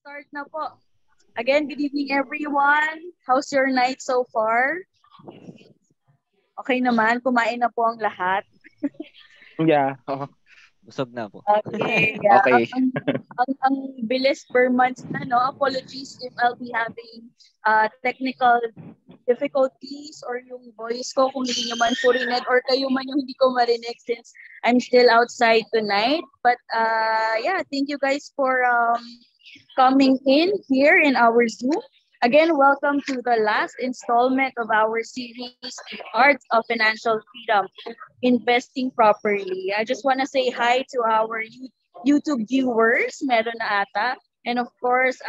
Start na po. Again, good evening everyone. How's your night so far? Okay naman, kumain na po ang lahat. Yeah, oo. Busog na po. Okay, yeah. Okay. Ang bilis per month na, no? Apologies if I'll be having technical difficulties or yung voice ko kung hindi nyo man po rinig or kayo man yung hindi ko marinig since I'm still outside tonight. But yeah, thank you guys for coming in here in our Zoom. Again, welcome to the last installment of our series, The Art of Financial Freedom, Investing Properly. I just want to say hi to our YouTube viewers, meron na ata. And of course,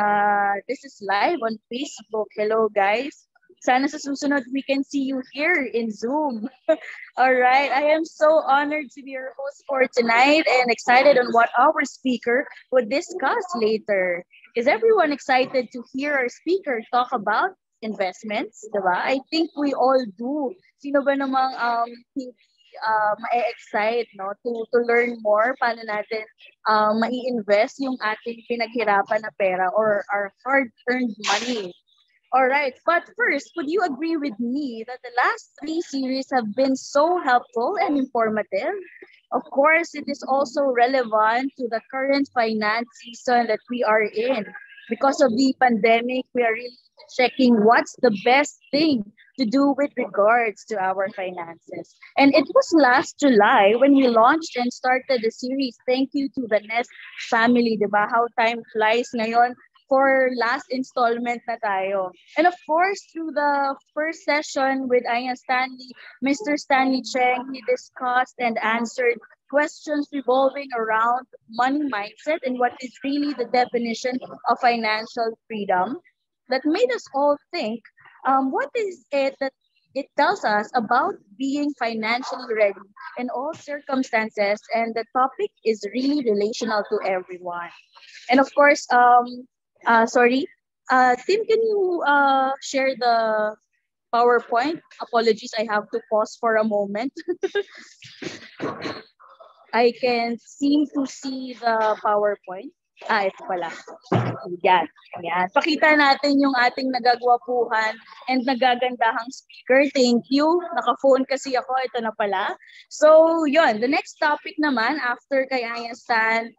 this is live on Facebook. Hello, guys. Sana sa susunod, we can see you here in Zoom. All right. I am so honored to be your host for tonight and excited on what our speaker would discuss later. Is everyone excited to hear our speaker talk about investments? Diba? I think we all do. Sino ba namang hindi ma-excite, no, to learn more paano natin mai-invest yung ating pinaghirapan na pera or our hard-earned money. All right, but first, would you agree with me that the last three series have been so helpful and informative? Of course, it is also relevant to the current finance season that we are in. Because of the pandemic, we are really checking what's the best thing to do with regards to our finances. And it was last July when we launched and started the series. Thank you to the Nest family, diba? How time flies ngayon. For last installment na tayo. And of course, through the first session with Ian Stanley, Mr. Stanley Cheng, he discussed and answered questions revolving around money mindset and what is really the definition of financial freedom that made us all think, what is it that it tells us about being financially ready in all circumstances, and the topic is really relational to everyone. And of course, sorry. Tim, can you share the PowerPoint? Apologies, I have to pause for a moment. I can seem to see the PowerPoint. Ito pala. Yan. Yan. Pakita natin yung ating nagagwapuhan and nagagandahang speaker. Thank you. Naka-phone kasi ako. Ito na pala. So, yun. The next topic naman after kay Aya Stan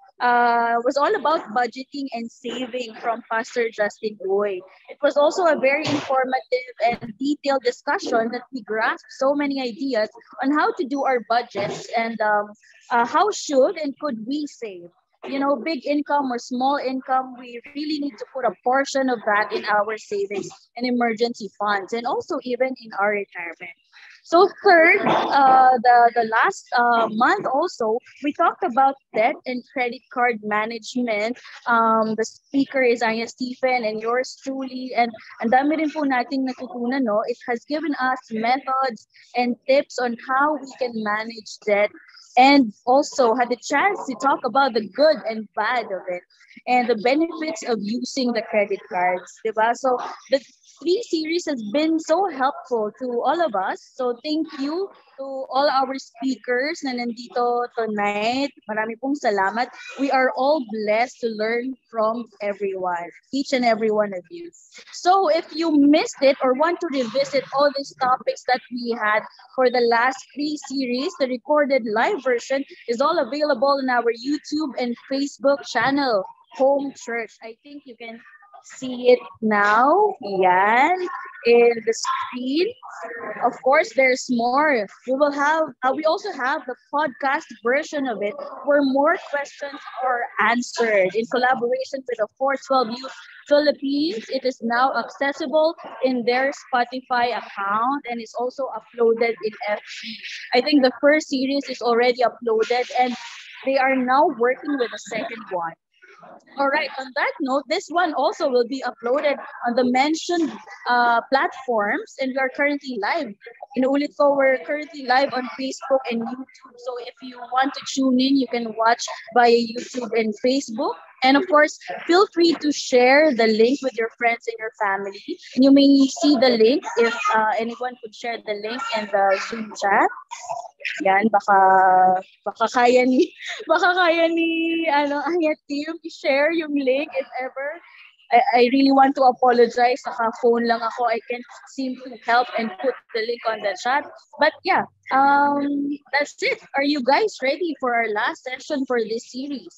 was all about budgeting and saving from Pastor Justin Boy. It was also a very informative and detailed discussion that we grasped so many ideas on how to do our budgets and how should and could we save. You know, big income or small income, we really need to put a portion of that in our savings and emergency funds and also even in our retirement. So third, the last month also, we talked about debt and credit card management. The speaker is Aya Stephen and yours truly. And ang dami rin po nating natutunan, no? It has given us methods and tips on how we can manage debt and also had the chance to talk about the good and bad of it and the benefits of using the credit cards, diba? So the three series has been so helpful to all of us. So thank you to all our speakers na nandito tonight. Marami pong salamat. We are all blessed to learn from everyone, each and every one of you. So if you missed it or want to revisit all these topics that we had for the last three series, the recorded live version is all available on our YouTube and Facebook channel, Home Church. I think you can see it now. Yan, in the screen. Of course, there's more. We also have the podcast version of it where more questions are answered in collaboration with the 412 Youth Philippines. It is now accessible in their Spotify account and is also uploaded in FB. I think the first series is already uploaded and they are now working with the second one. All right, on that note, this one also will be uploaded on the mentioned platforms, and we are currently live. Inuulit ko, we're currently live on Facebook and YouTube. So if you want to tune in, you can watch via YouTube and Facebook. And of course, feel free to share the link with your friends and your family. And you may see the link if anyone could share the link in the Zoom chat. Yan, baka kaya ni baka kaya ni Aya team i-share yung link if ever. I really want to apologize. Naka-phone lang ako. I can't seem to help and put the link on the chat. But yeah, that's it. Are you guys ready for our last session for this series?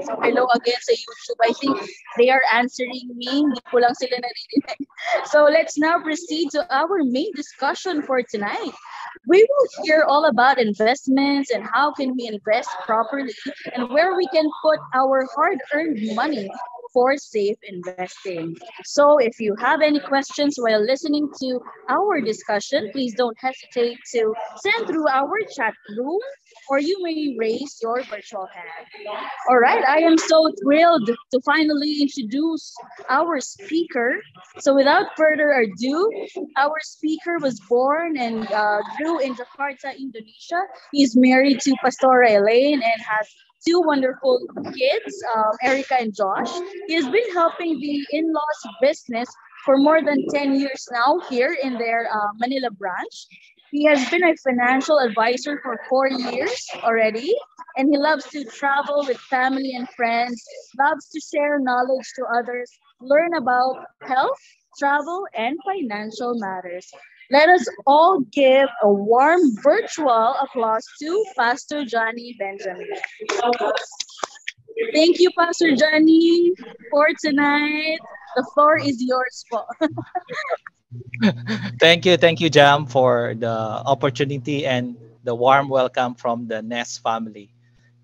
So hello again sa YouTube. I think they are answering me. Hindi ko lang sila naririnig. So let's now proceed to our main discussion for tonight. We will hear all about investments and how can we invest properly and where we can put our hard-earned money for safe investing. So if you have any questions while listening to our discussion, please don't hesitate to send through our chat room or you may raise your virtual hand. All right, I am so thrilled to finally introduce our speaker. So without further ado, our speaker was born and grew in Jakarta, Indonesia. He's married to Pastora Elaine and has two wonderful kids, Erica and Josh. He has been helping the in-laws business for more than 10 years now here in their Manila branch. He has been a financial advisor for 4 years already, and he loves to travel with family and friends, loves to share knowledge to others, learn about health, travel, and financial matters. Let us all give a warm virtual applause to Pastor Johnny Benjamin. Thank you, Pastor Johnny, for tonight. The floor is yours po. Thank you, Jam, for the opportunity and the warm welcome from the Nest family.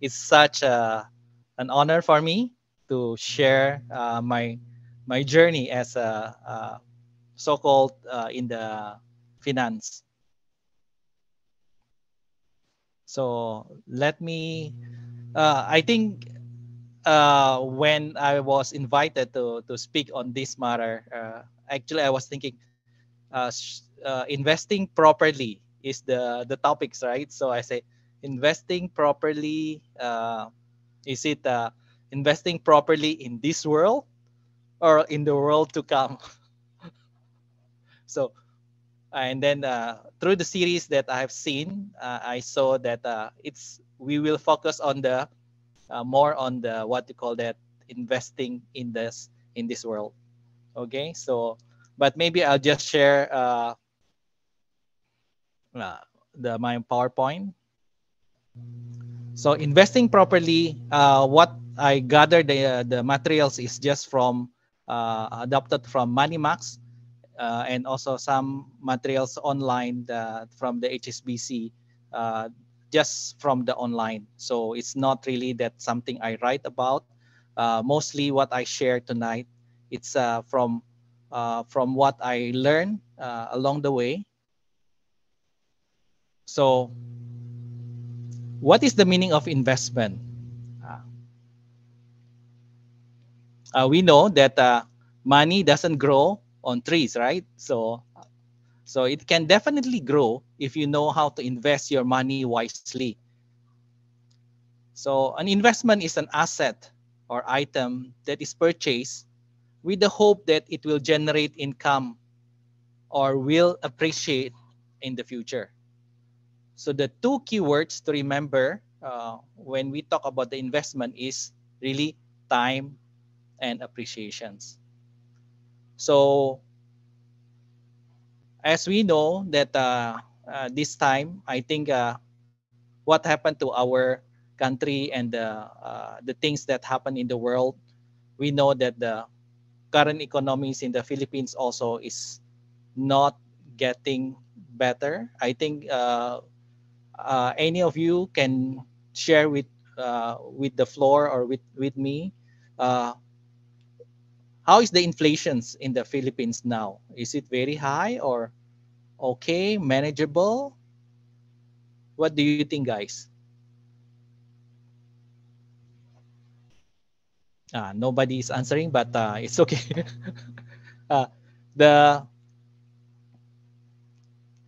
It's such an honor for me to share my journey as a so-called in the finance. So let me. I think when I was invited to speak on this matter, actually I was thinking investing properly is the topics, right? So I say investing properly. Is it investing properly in this world or in the world to come? So and then through the series that I have seen, I saw that we will focus on the more on the what you call that investing in this world. Okay, so but maybe I'll just share my PowerPoint. So investing properly, what I gathered the materials is just from adopted from MoneyMax and also some materials online from the HSBC, just from the online. So it's not really that something I write about. Mostly what I share tonight, it's from what I learned along the way. So what is the meaning of investment? We know that money doesn't grow on trees, right? So it can definitely grow if you know how to invest your money wisely. So an investment is an asset or item that is purchased with the hope that it will generate income or will appreciate in the future. So the two keywords to remember when we talk about the investment is really time and appreciations. So as we know that this time, I think what happened to our country and the things that happen in the world, we know that the current economies in the Philippines also is not getting better. I think any of you can share with the floor or with me. How is the inflations in the Philippines now? Is it very high or okay, manageable? What do you think, guys? Nobody is answering, but it's okay. The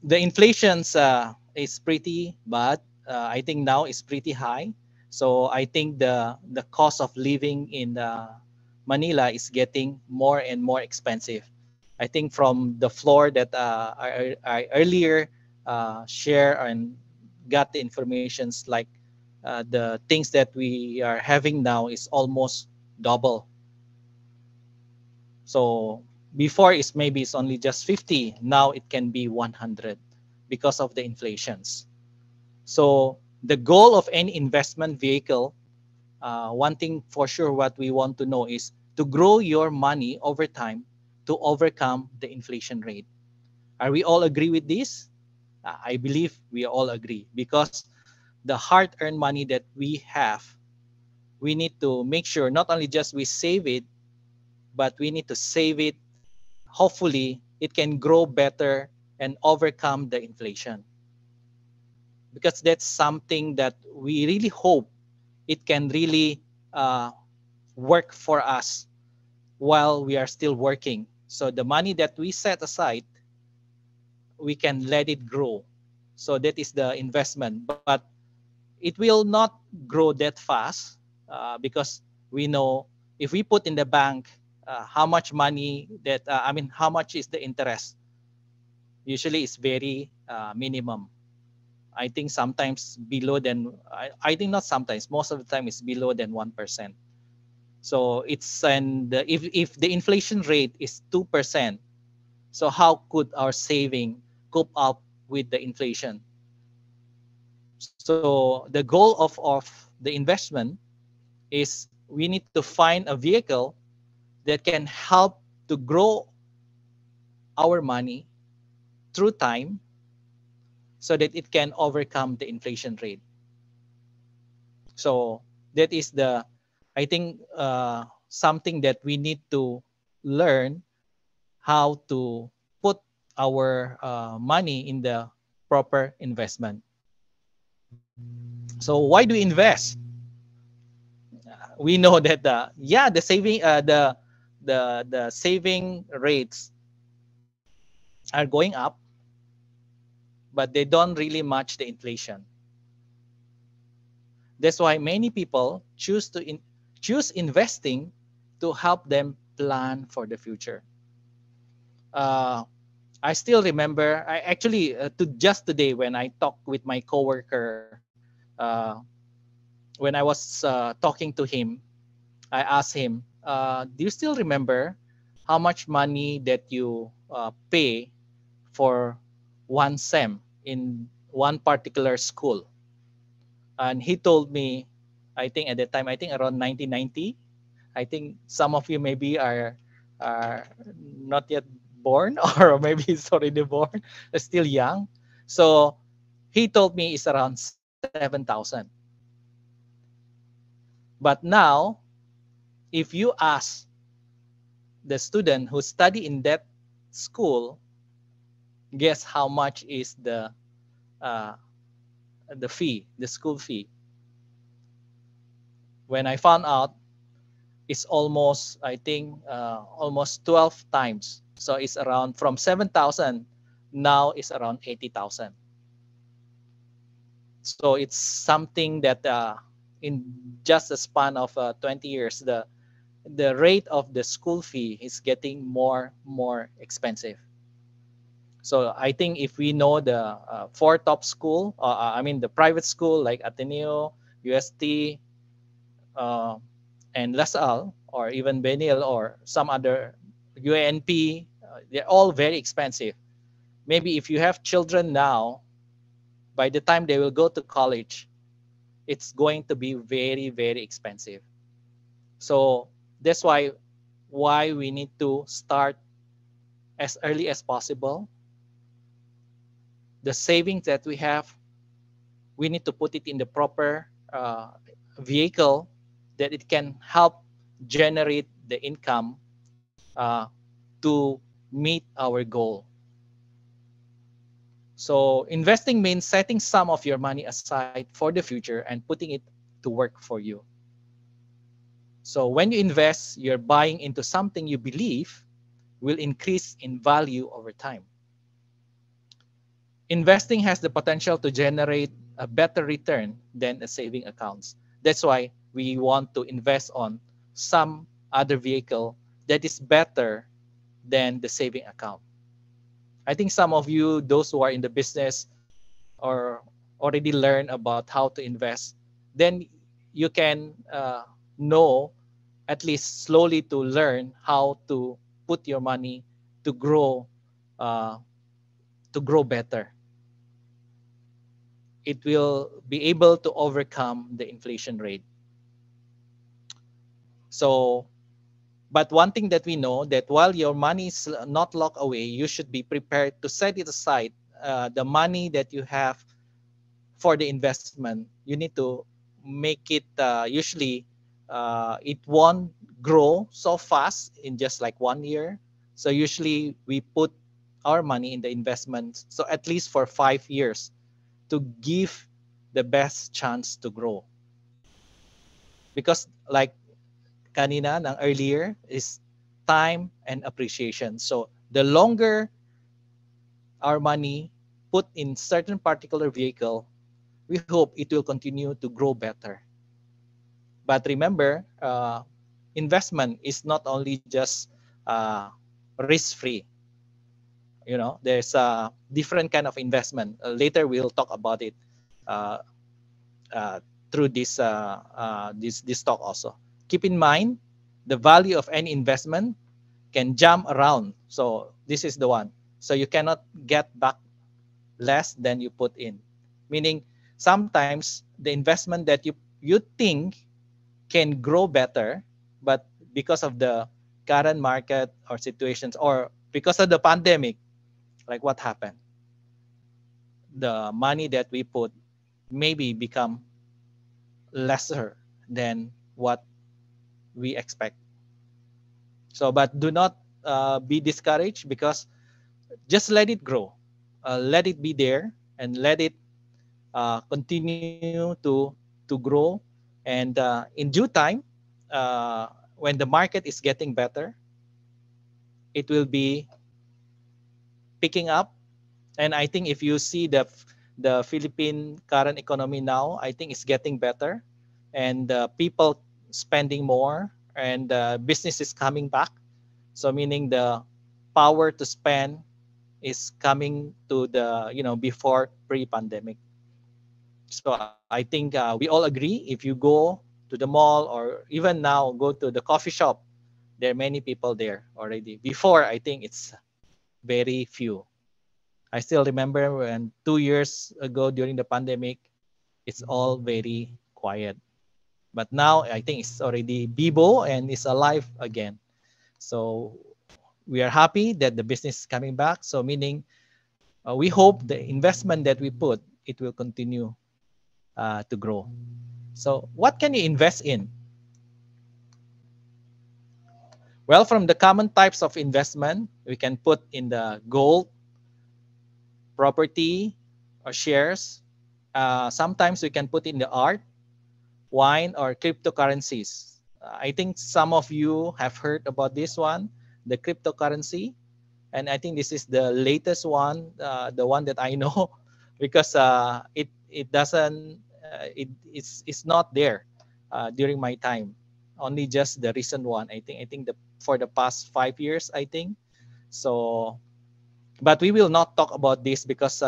inflations is pretty bad. I think now is pretty high. So I think the cost of living in Manila is getting more and more expensive. I think from the floor that I earlier share and got the informations, like the things that we are having now is almost double. So before is maybe it's only just 50, now it can be 100 because of the inflations. So the goal of any investment vehicle, one thing for sure what we want to know is to grow your money over time to overcome the inflation rate. Are we all agree with this? I believe we all agree, because the hard-earned money that we have, we need to make sure not only just we save it, but we need to save it. Hopefully, it can grow better and overcome the inflation, because that's something that we really hope it can really work for us while we are still working. So the money that we set aside, we can let it grow. So that is the investment, but it will not grow that fast, because we know if we put in the bank, how much money that how much is the interest? Usually it's very minimum. I think sometimes below than I think not sometimes, most of the time it's below than 1%. So it's, and if the inflation rate is 2%, so how could our saving cope up with the inflation? So the goal of the investment is we need to find a vehicle that can help to grow our money through time, so that it can overcome the inflation rate. So that is the, I think, something that we need to learn how to put our money in the proper investment. So why do we invest? We know that the saving the saving rates are going up, but they don't really match the inflation. That's why many people choose investing to help them plan for the future. I still remember, I actually to just today when I talked with my coworker, when I was talking to him, I asked him, "Do you still remember how much money that you pay for one sem in one particular school?" And he told me, I think at that time, I think around 1990. I think some of you maybe are not yet born, or maybe it's already born, still young. So he told me it's around 7,000. But now, if you ask the student who study in that school, guess how much is uh, the fee, the school fee? When I found out, it's almost, I think, almost 12 times. So it's around from 7,000, now it's around 80,000. So it's something that in just a span of 20 years, the rate of the school fee is getting more expensive. So I think if we know the four top school, the private school like Ateneo, UST, uh, and LaSalle, or even Benil, or some other UNP, they're all very expensive. Maybe if you have children now, by the time they will go to college, it's going to be very expensive. So that's why we need to start as early as possible. The savings that we have, we need to put it in the proper vehicle that it can help generate the income to meet our goal. So investing means setting some of your money aside for the future and putting it to work for you. So when you invest, you're buying into something you believe will increase in value over time. Investing has the potential to generate a better return than a saving accounts. That's why we want to invest on some other vehicle that is better than the saving account. I think some of you, those who are in the business or already learn about how to invest, then you can know at least slowly to learn how to put your money to grow uh, better. It will be able to overcome the inflation rate. So, but one thing that we know that while your money is not locked away, you should be prepared to set it aside. The money that you have for the investment, you need to make it usually it won't grow so fast in just like 1 year. So usually we put our money in the investment so at least for 5 years to give the best chance to grow. Because like kanina ng earlier is time and appreciation. So the longer our money put in certain particular vehicle, we hope it will continue to grow better. But remember, investment is not only just risk-free. You know, there's a different kind of investment. Later, we'll talk about it uh, through this talk also. Keep in mind, the value of any investment can jump around. So this is the one. So you cannot get back less than you put in. Meaning, sometimes the investment that you think can grow better, but because of the current market or situations or because of the pandemic, like what happened, the money that we put maybe become lesser than what we expect. So, but do not be discouraged, because just let it grow, let it be there, and let it continue to grow. And in due time, when the market is getting better, it will be picking up. And I think if you see the Philippine current economy now, I think it's getting better, and people spending more, and business is coming back. So meaning the power to spend is coming to the before pre-pandemic. So I think we all agree, if you go to the mall or even now go to the coffee shop, there are many people there already. Before, I think it's very few. I still remember when 2 years ago during the pandemic, it's all very quiet. But now I think it's already Bibo and it's alive again. So we are happy that the business is coming back. So meaning we hope the investment that we put, it will continue to grow. So what can you invest in? Well, from the common types of investment, we can put in the gold, property, or shares. Sometimes we can put in the art, wine, or cryptocurrencies. I think some of you have heard about this one, the cryptocurrency. And I think this is the latest one, the one that I know, because it doesn't, it's not there during my time. Only just the recent one. I think for the past 5 years, I think. So, but we will not talk about this because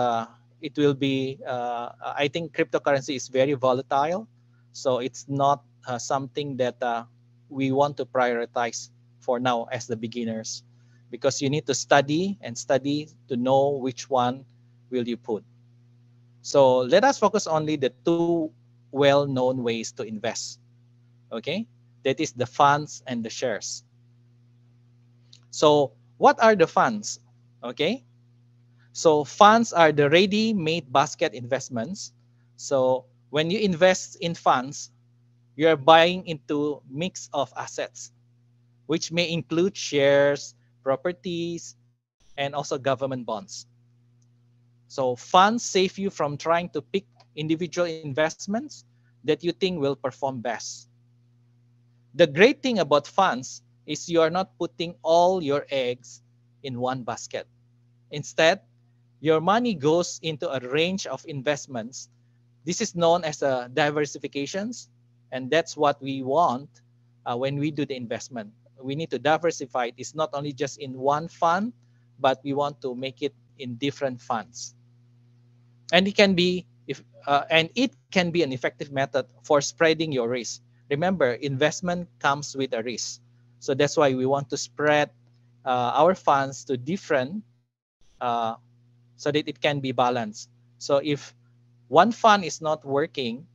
it will be. I think cryptocurrency is very volatile, so it's not something that we want to prioritize for now as the beginners, because you need to study and study to know which one will you put. So let us focus only the two well-known ways to invest. Okay, that is the funds and the shares. So what are the funds? Okay, so funds are the ready-made basket investments. So when you invest in funds, you are buying into mix of assets, which may include shares, properties, and also government bonds. So funds save you from trying to pick individual investments that you think will perform best. The great thing about funds is you are not putting all your eggs in one basket. Instead, your money goes into a range of investments. This is known as a diversifications, And that's what we want when we do the investment. We need to diversify it. It's not only just in one fund, but we want to make it in different funds. And it can be an effective method for spreading your risk. Remember, investment comes with a risk. So that's why we want to spread our funds to different so that it can be balanced. So if one fund is not working,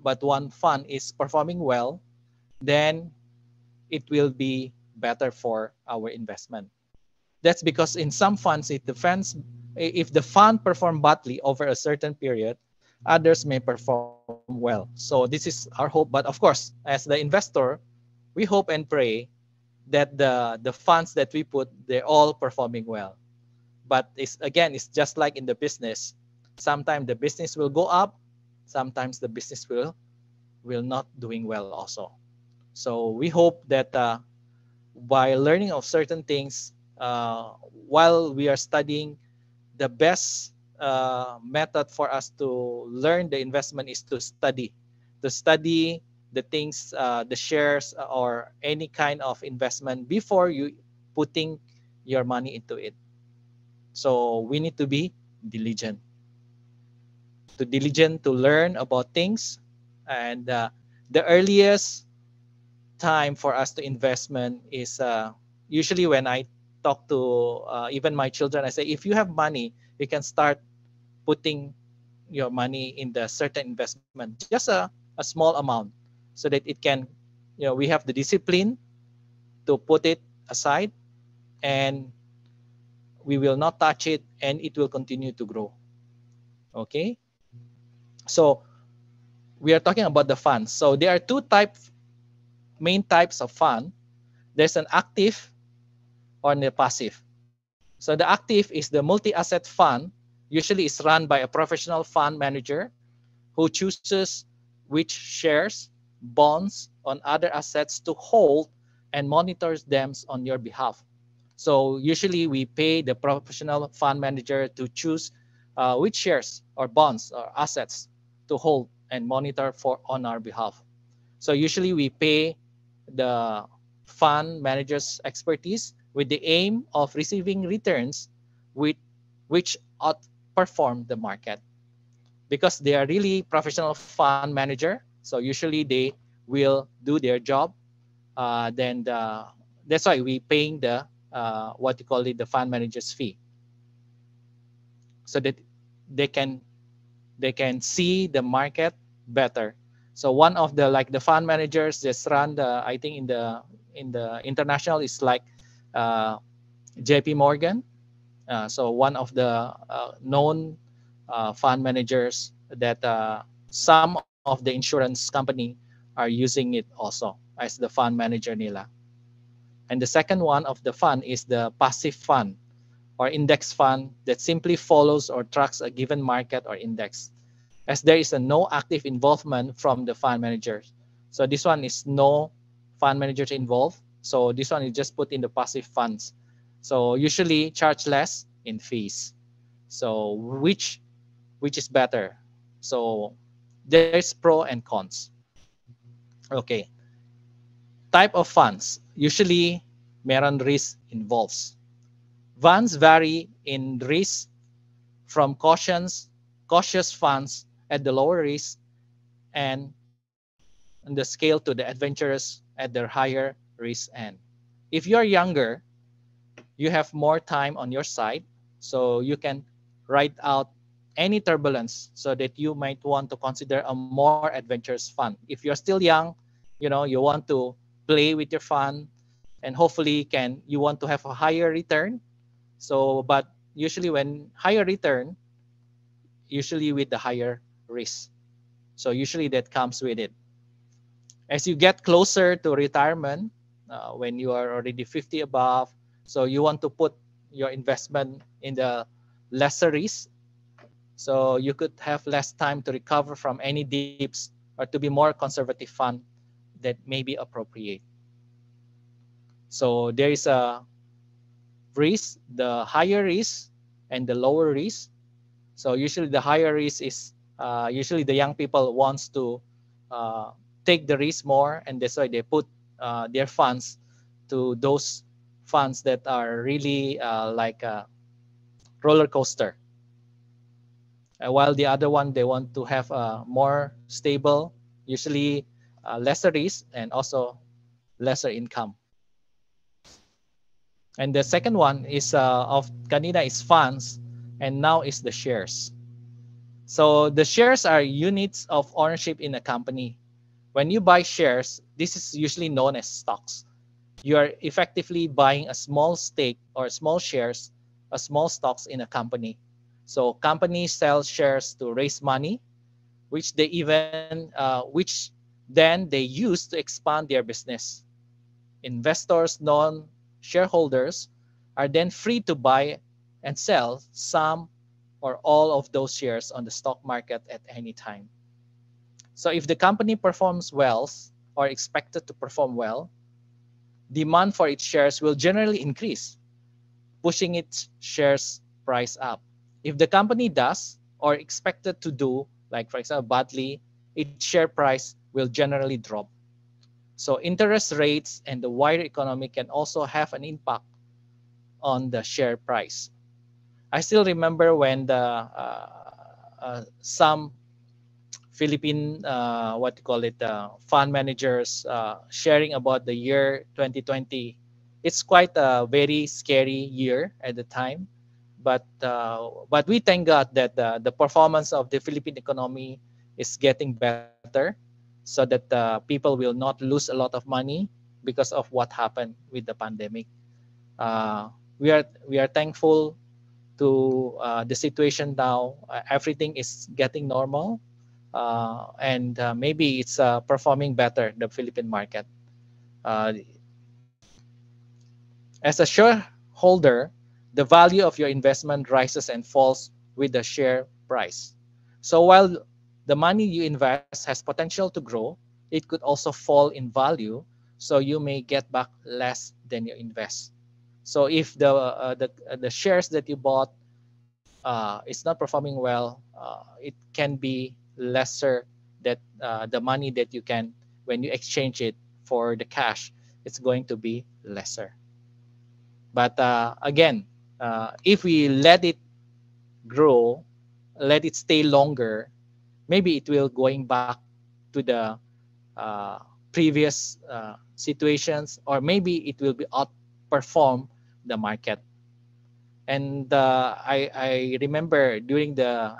but one fund is performing well, then it will be better for our investment. That's because in some funds, if the fund perform badly over a certain period, others may perform well. So this is our hope. But of course, as the investor, we hope and pray that the funds that we put, they're all performing well. But it's just like in the business. Sometimes the business will go up, sometimes the business will not doing well also. So we hope that by learning of certain things while we are studying, the best method for us to learn the investment is to study the things, the shares or any kind of investment before you putting your money into it. So we need to be diligent to learn about things. And the earliest time for us to investment is usually when I talk to even my children. I say, if you have money, you can start putting your money in the certain investment, just a small amount, so that it can, we have the discipline to put it aside, and we will not touch it, and it will continue to grow. Okay, so we are talking about the funds. So there are main types of fund. There's an active or the passive. So the active is the multi-asset fund. Usually is run by a professional fund manager who chooses which shares, bonds, on other assets to hold and monitors them on your behalf. So usually we pay the professional fund manager to choose which shares or bonds or assets to hold and monitor on our behalf. So usually we pay the fund manager's expertise with the aim of receiving returns which outperform the market, because they are really professional fund manager. So usually they will do their job. That's why we paying the what you call it, the fund manager's fee, so that they can see the market better. So one of the fund managers just run I think in the international is like JP Morgan. So one of the known fund managers that some of the insurance company are using it also as the fund manager nila. And the second one of the fund is the passive fund or index fund that simply follows or tracks a given market or index, as there is no active involvement from the fund managers. So this one is no fund managers involved. So this one is just put in the passive funds. So usually charge less in fees. So which is better? So there's pro and cons. Okay. Type of funds. Usually meron risk involves. Funds vary in risk from cautious funds at the lower risk and the scale to the adventurous at their higher risk end. If you're younger, you have more time on your side, so you can ride out any turbulence, so that you might want to consider a more adventurous fund. If you're still young, you want to play with your fund, and hopefully you want to have a higher return. So, but usually when higher return, usually with the higher risk. So usually that comes with it. As you get closer to retirement, when you are already 50 above, so you want to put your investment in the lesser risk, so you could have less time to recover from any dips, or to be more conservative fund that may be appropriate. So there is a risk, the higher risk and the lower risk. So usually the higher risk is usually the young people wants to take the risk more, and that's why they put their funds to those funds that are really like a roller coaster. While the other one, they want to have a more stable, usually lesser risk, and also lesser income. And the second one is of kanina is funds, and now is the shares. So the shares are units of ownership in a company. When you buy shares, this is usually known as stocks. You are effectively buying a small stake or small shares, a small stocks in a company. So companies sell shares to raise money, which they even which then they use to expand their business. Investors, non-shareholders, are then free to buy and sell some or all of those shares on the stock market at any time. So if the company performs well or expected to perform well, demand for its shares will generally increase, pushing its shares price up. If the company does or expected to do, like for example, badly, its share price will generally drop. So interest rates and the wider economy can also have an impact on the share price. I still remember when the some Philippine what you call it fund managers sharing about the year 2020. It's quite a very scary year at the time, but we thank God that the performance of the Philippine economy is getting better, so that people will not lose a lot of money because of what happened with the pandemic. Uh, we are thankful to the situation now. Everything is getting normal, and maybe it's performing better, the Philippine market. Uh, as a shareholder, the value of your investment rises and falls with the share price. So while the money you invest has potential to grow, it could also fall in value. So you may get back less than you invest. So if the shares that you bought is not performing well, it can be lesser that the money that you can when you exchange it for the cash, it's going to be lesser. But again, if we let it grow, let it stay longer, maybe it will going back to the previous situations, or maybe it will be outperform the market. And I remember during the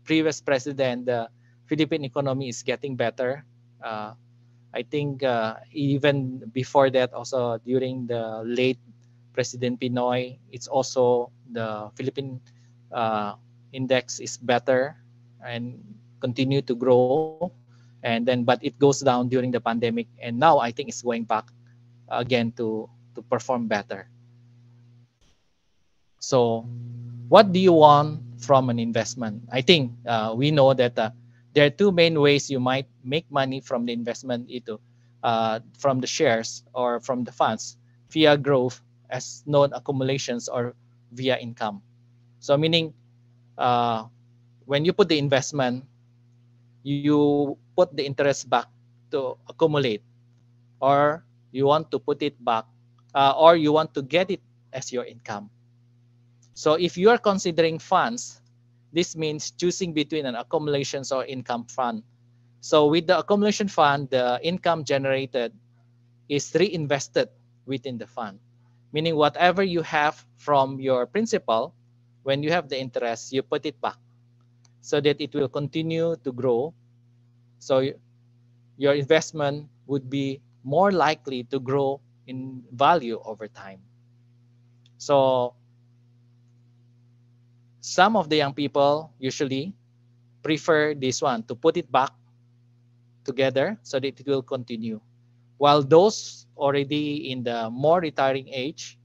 previous president, the Philippine economy is getting better. I think even before that, also during the late President Pinoy, it's also the Philippine uh, index is better and continue to grow. And then, but it goes down during the pandemic, and now I think it's going back again to perform better. So, what do you want from an investment? I think we know that there are two main ways you might make money from the investment, into from the shares or from the funds, via growth as known accumulations, or via income. So meaning uh, when you put the investment, you put the interest back to accumulate, or you want to put it back, or you want to get it as your income. So if you are considering funds, this means choosing between an accumulations or income fund. So with the accumulation fund, the income generated is reinvested within the fund, meaning whatever you have from your principal, when you have the interest, you put it back so that it will continue to grow. So your investment would be more likely to grow in value over time. So some of the young people usually prefer this one, to put it back together so that it will continue. While those already in the more retiring age,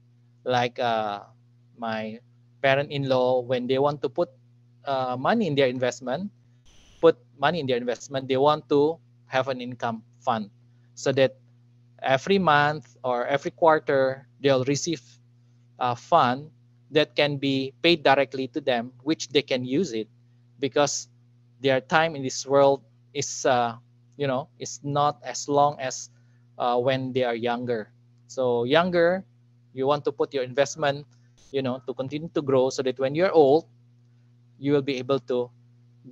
like my parent-in-law, when they want to put money in their investment, they want to have an income fund, so that every month or every quarter they'll receive a fund that can be paid directly to them, which they can use it, because their time in this world is it's not as long as when they are younger. So younger, you want to put your investment, to continue to grow, so that when you're old, you will be able to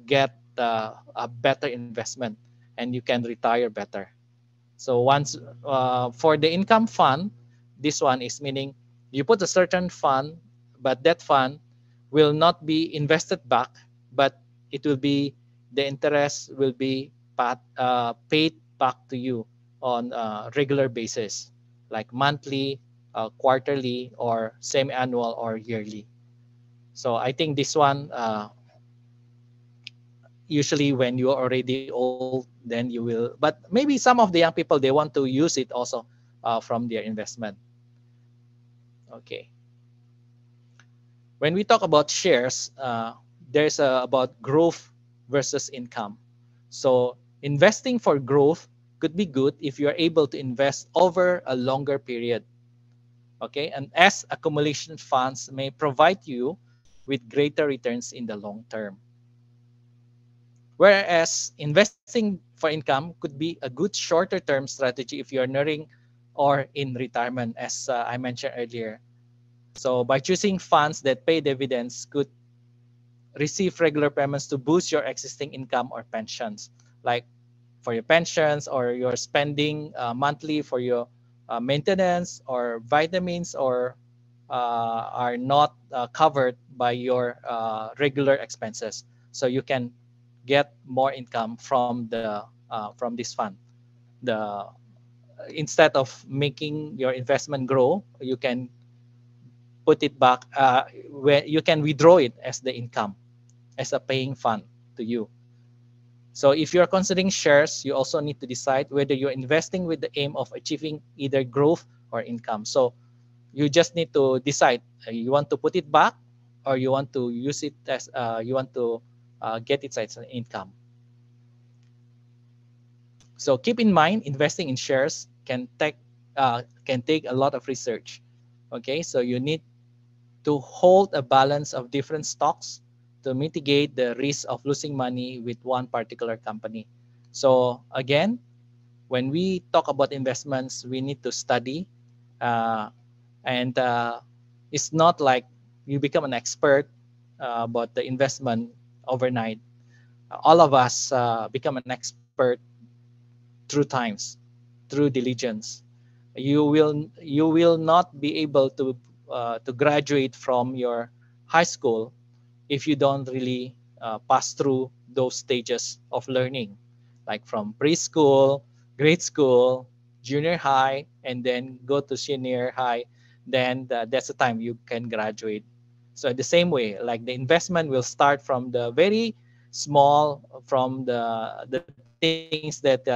get a better investment and you can retire better. So once for the income fund, this one is meaning you put a certain fund, but that fund will not be invested back, but it will be, the interest will be paid back to you on a regular basis, like monthly, quarterly, or semi-annual or yearly. So I think this one, usually when you're already old, then you will, but maybe some of the young people, they want to use it also from their investment. Okay. When we talk about shares, there's about growth versus income. So investing for growth could be good if you're able to invest over a longer period. Okay, and as accumulation funds may provide you with greater returns in the long term. Whereas investing for income could be a good shorter term strategy if you're nearing or in retirement, as I mentioned earlier. So by choosing funds that pay dividends, could receive regular payments to boost your existing income or pensions, like for your pensions, or your spending monthly for your maintenance or vitamins, or are not covered by your regular expenses. So you can get more income from this fund. The Instead of making your investment grow, you can put it back, where you can withdraw it as the income, as a paying fund to you. So if you're considering shares, you also need to decide whether you're investing with the aim of achieving either growth or income. So you just need to decide, you want to put it back, or you want to use it as you want to get it as an income. So keep in mind, investing in shares can take a lot of research. Okay, so you need to hold a balance of different stocks to mitigate the risk of losing money with one particular company. So again, when we talk about investments, we need to study, and it's not like you become an expert about the investment overnight. All of us become an expert through times, through diligence. You will not be able to graduate from your high school if you don't really pass through those stages of learning, like from preschool, grade school, junior high, and then go to senior high. Then that's the time you can graduate. So the same way, like the investment will start from the very small, from the things that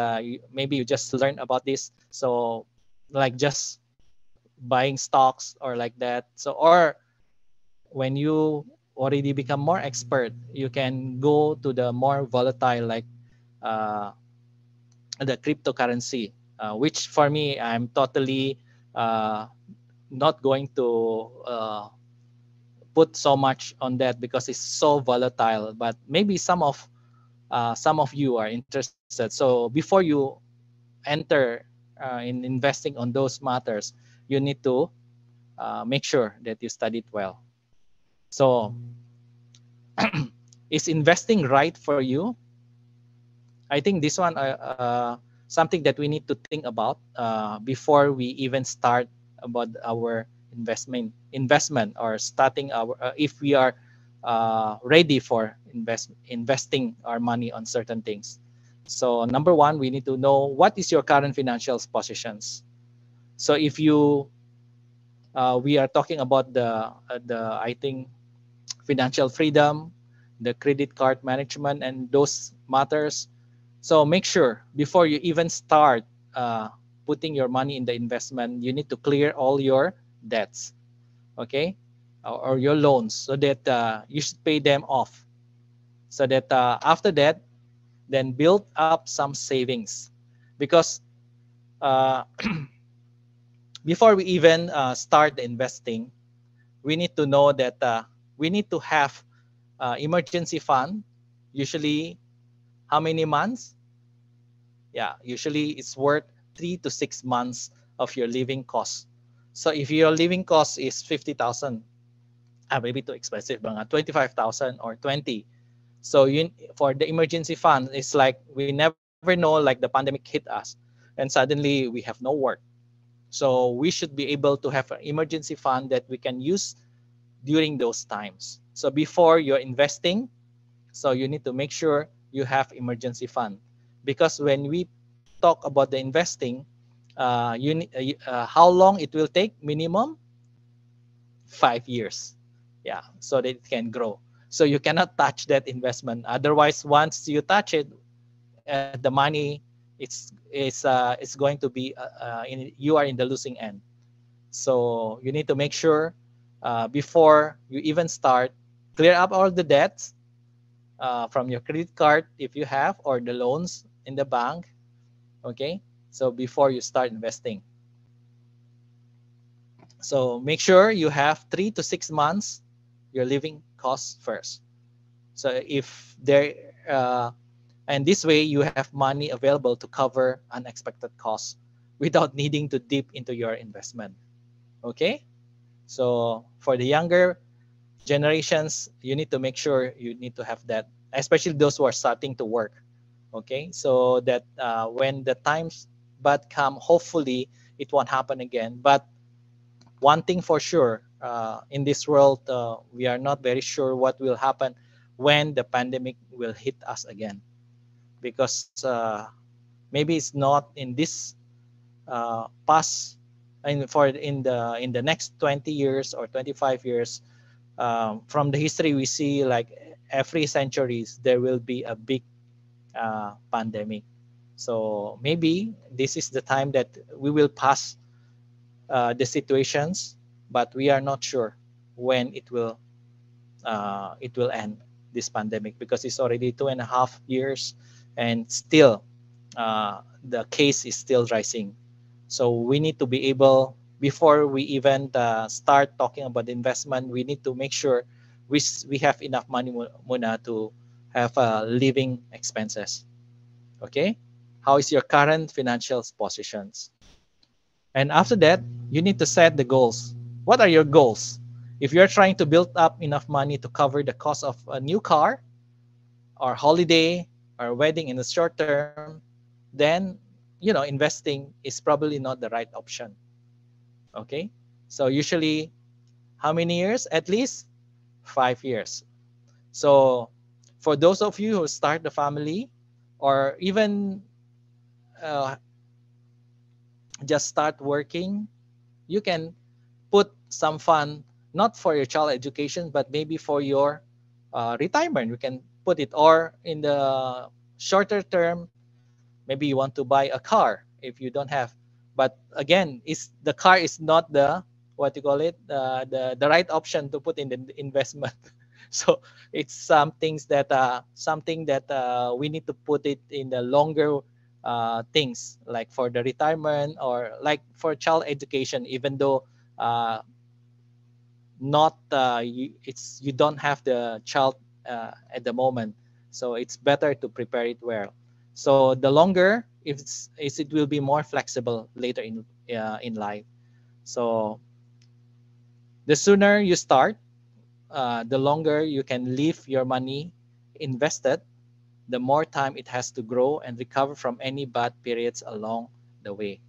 maybe you just learn about this. So like just buying stocks or like that. So, or when you already become more expert, you can go to the more volatile, like uh, the cryptocurrency, which for me, I'm totally uh, not going to put so much on that because it's so volatile. But maybe some of you are interested. So before you enter in investing on those matters, you need to make sure that you studied well. So is investing right for you? I think this one something that we need to think about before we even start about our investment or starting our if we are ready for investing our money on certain things. So number one, we need to know what is your current financial positions. So if you we are talking about the I think financial freedom, the credit card management, and those matters. So make sure before you even start putting your money in the investment, you need to clear all your debts, okay, or your loans, so that you should pay them off. So that after that, then build up some savings, because uh, before we even start investing, we need to know that we need to have emergency fund, usually how many months? Yeah, usually it's worth 3 to 6 months of your living cost. So if your living cost is 50,000, maybe too expensive, mga 25,000 or 20. So for the emergency fund, it's like we never know, like the pandemic hit us and suddenly we have no work. So we should be able to have an emergency fund that we can use during those times. So before you're investing, so you need to make sure you have emergency fund, because when we talk about the investing, how long it will take minimum 5 years. Yeah, so that it can grow. So you cannot touch that investment. Otherwise, once you touch it, the money it's going to be you are in the losing end. So you need to make sure before you even start, clear up all the debts from your credit card if you have, or the loans in the bank. Okay, so before you start investing, so make sure you have 3 to 6 months your living costs first. So if there and this way you have money available to cover unexpected costs without needing to dip into your investment. Okay, so for the younger generations, you need to make sure you need to have that, especially those who are starting to work. Okay, so that when the times bad come, hopefully it won't happen again. But one thing for sure, in this world, we are not very sure what will happen when the pandemic will hit us again, because maybe it's not in this past, and for in the next 20 years or 25 years. From the history we see, like every centuries there will be a big pandemic. So maybe this is the time that we will pass the situations, but we are not sure when it will end, this pandemic, because it's already 2.5 years and still the case is still rising. So we need to be able, before we even start talking about investment, we need to make sure we have enough money muna to have living expenses. Okay, how is your current financial positions? And after that, you need to set the goals. What are your goals? If you're trying to build up enough money to cover the cost of a new car or holiday or wedding in the short term, then investing is probably not the right option. Okay, so usually how many years? At least 5 years. So for those of you who start the family, or even uh, just start working, you can put some fund, not for your child education, but maybe for your retirement. You can put it, or in the shorter term, maybe you want to buy a car if you don't have. But again, is the car is not the, what you call it, the right option to put in the investment. So it's something that we need to put it in the longer things, like for the retirement or like for child education, even though not you don't have the child at the moment. So it's better to prepare it well. So the longer, if it will be more flexible later in life. So the sooner you start, the longer you can leave your money invested, the more time it has to grow and recover from any bad periods along the way.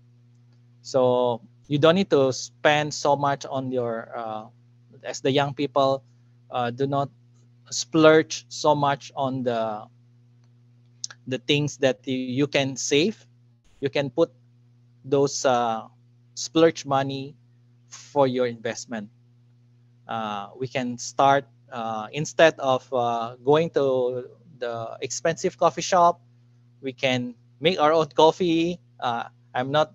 So you don't need to spend so much on your, as the young people, do not splurge so much on the things that you can save. You can put those splurge money for your investment. We can start, instead of going to the expensive coffee shop, we can make our own coffee. I'm not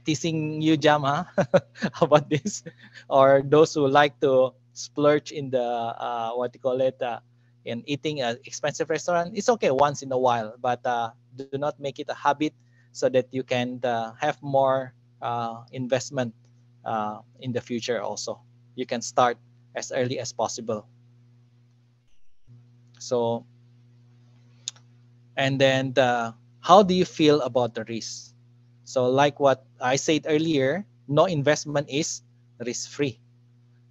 teasing you, Jama, about this, or those who like to splurge in the what you call it, in eating an expensive restaurant. It's okay once in a while, but do not make it a habit, so that you can have more investment in the future. Also, you can start as early as possible. So, and then how do you feel about the risk? So like what I said earlier, no investment is risk-free.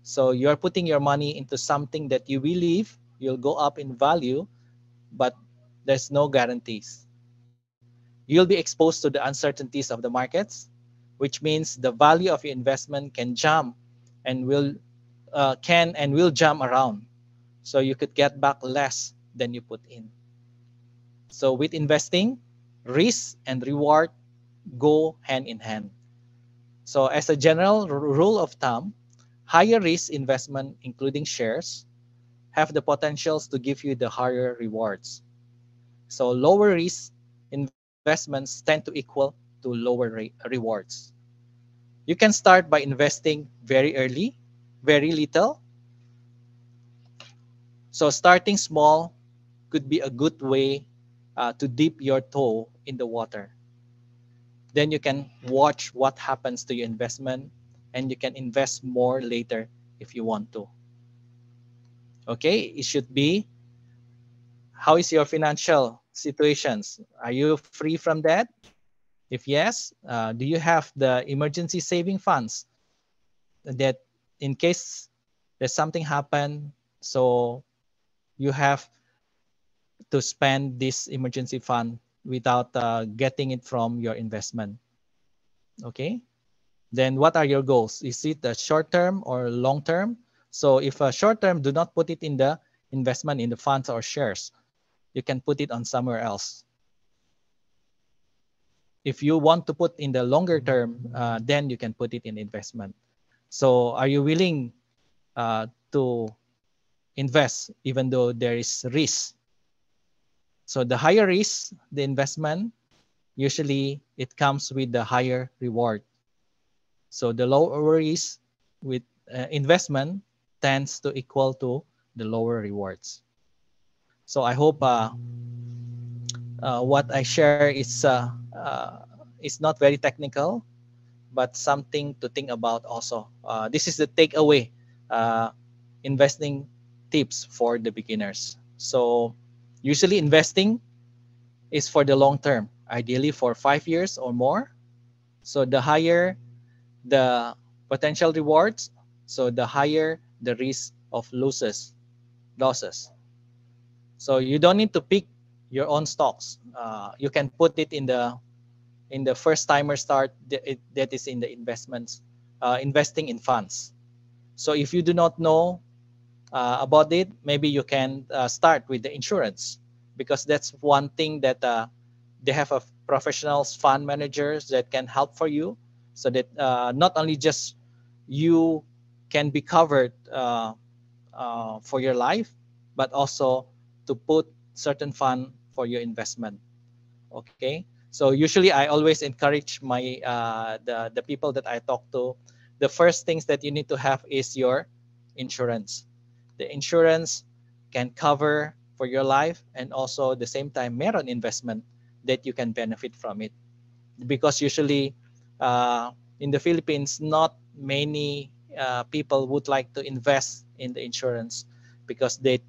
So you're putting your money into something that you believe you'll go up in value, but there's no guarantees. You'll be exposed to the uncertainties of the markets, which means the value of your investment can jump and will jump around. So you could get back less than you put in. So with investing, risk and reward go hand in hand. So as a general rule of thumb, higher risk investment, including shares, have the potentials to give you the higher rewards. So lower risk investments tend to equal to lower rewards. You can start by investing very early, very little. So starting small could be a good way to dip your toe in the water. Then you can watch what happens to your investment, and you can invest more later if you want to. Okay, it should be, how is your financial situations? Are you free from that? If yes, do you have the emergency saving funds that in case there's something happen, so you have to spend this emergency fund without getting it from your investment? Okay. Then what are your goals? Is it a short term or long term? So if a short term, do not put it in the investment in the funds or shares. You can put it on somewhere else. If you want to put in the longer term, then you can put it in investment. So are you willing to invest even though there is risk? So the higher risk, the investment, usually it comes with the higher reward. So the lower risk with investment tends to equal to the lower rewards. So I hope what I share is not very technical, but something to think about also. This is the takeaway investing tips for the beginners. So usually investing is for the long term, ideally for 5 years or more. So the higher the potential rewards, so the higher the risk of losses. So you don't need to pick your own stocks. You can put it in the first timer start that is in the investments, investing in funds. So if you do not know about it, maybe you can start with the insurance, because that's one thing that they have a professionals fund managers that can help for you, so that not only just you can be covered for your life, but also to put certain fund for your investment. Okay, so usually I always encourage my the people that I talk to, the first things that you need to have is your insurance. The insurance can cover for your life, and also the same time meron investment that you can benefit from it, because usually in the Philippines not many people would like to invest in the insurance because they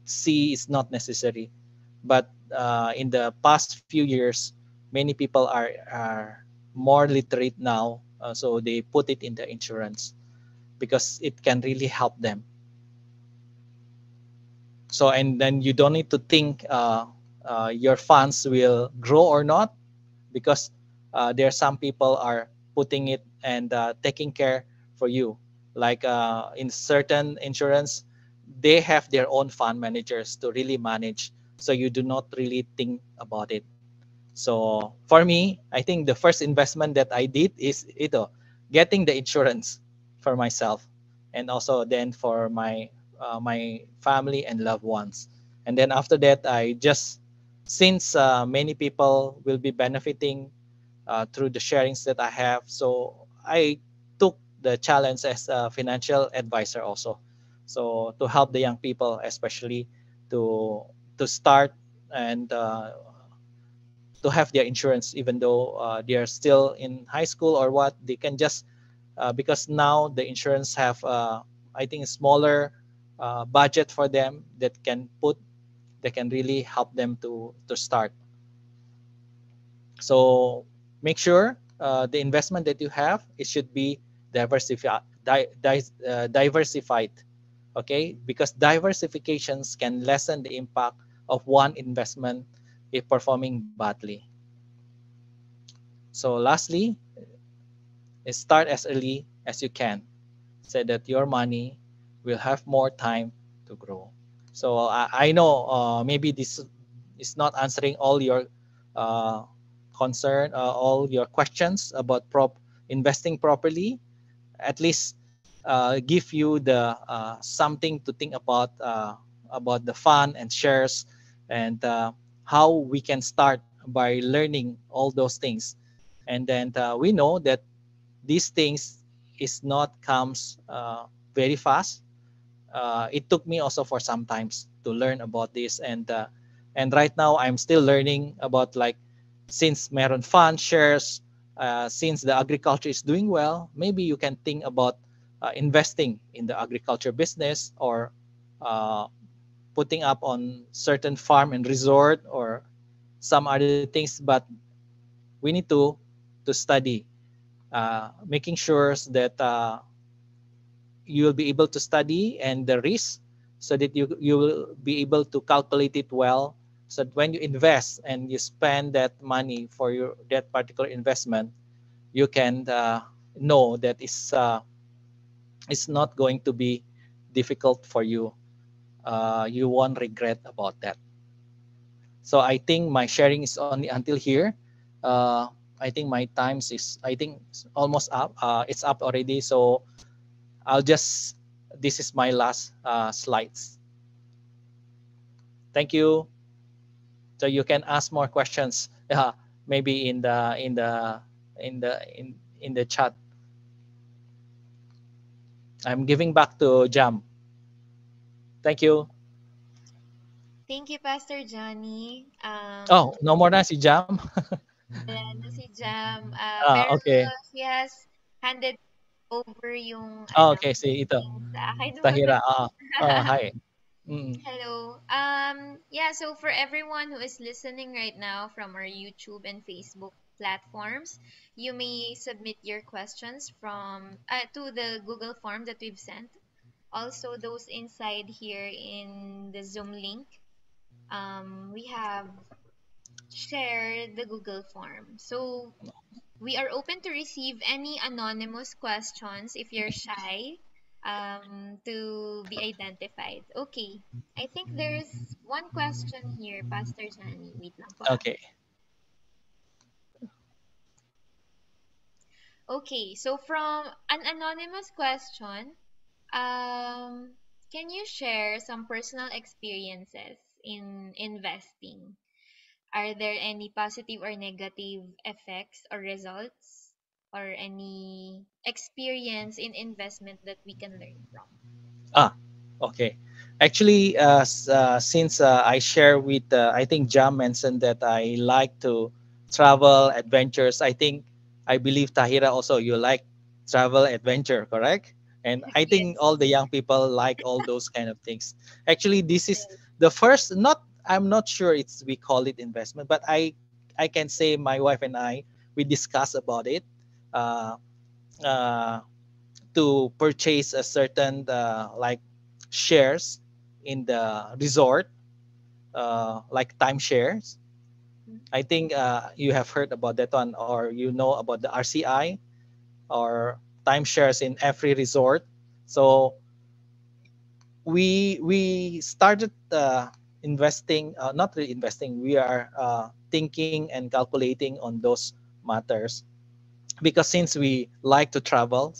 see it's not necessary. But in the past few years, many people are more literate now, so they put it in the insurance because it can really help them. So, and then you don't need to think your funds will grow or not, because there are some people are putting it and taking care for you. Like in certain insurance, they have their own fund managers to really manage, so you do not really think about it. So for me, I think the first investment that I did is getting the insurance for myself, and also then for my family and loved ones. And then after that, I just, since many people will be benefiting through the sharings that I have, so I took the challenge as a financial advisor also. So to help the young people, especially to start and to have their insurance, even though they are still in high school or what, they can just because now the insurance have I think a smaller budget for them that can really help them to start. So make sure the investment that you have, it should be diversified. Okay, because diversifications can lessen the impact of one investment if performing badly. So lastly, is start as early as you can so that your money will have more time to grow. So I know maybe this is not answering all your uh, all your questions about investing properly. At least give you the something to think about the fund and shares, and how we can start by learning all those things. And then we know that these things is not comes very fast. It took me also for some times to learn about this, and right now I'm still learning about, like, since meron fund shares, since the agriculture is doing well, maybe you can think about investing in the agriculture business, or uh, putting up on certain farm and resort or some other things. But we need to study, making sure that you will be able to study and the risk, so that you will be able to calculate it well, so that when you invest and you spend that money for your that particular investment, you can know that it's not going to be difficult for you. You won't regret about that. So I think my sharing is only until here. uh, I think my times is, I think, almost up. It's up already, so I'll just, this is my last slides. Thank you. So you can ask more questions, maybe in the chat. I'm giving back to Jam. Thank you. Thank you, Pastor Johnny. Oh, no more na si Jam. Wala na si Jam. Pero Okay. he has handed over yung Oh, okay, si ito. things sa akin. Tahira. Hi. Mm. Hello. Yeah, so for everyone who is listening right now from our YouTube and Facebook platforms, you may submit your questions from to the Google form that we've sent. Also, those inside here in the Zoom link, we have shared the Google form. So we are open to receive any anonymous questions if you're shy to be identified. Okay. I think there's one question here, Pastor Johnny. Wait lang po. Okay. Okay, so from an anonymous question, can you share some personal experiences in investing? Are there any positive or negative effects or results, or any experience in investment that we can learn from? Ah, okay. Actually, since I share with, I think Jam mentioned that I like to travel adventures. I believe Tahira also, you like travel adventure, correct? And I think Yes. all the young people like all those kind of things. Actually, this is the first. Not, I'm not sure it's we call it investment, but I can say my wife and I, we discuss about it. Uh, uh, to purchase a certain like shares in the resort, like timeshares. I think you have heard about that one, or you know about the RCI, or timeshares in every resort. So we started investing, not really investing. We are thinking and calculating on those matters, because since we like to travel,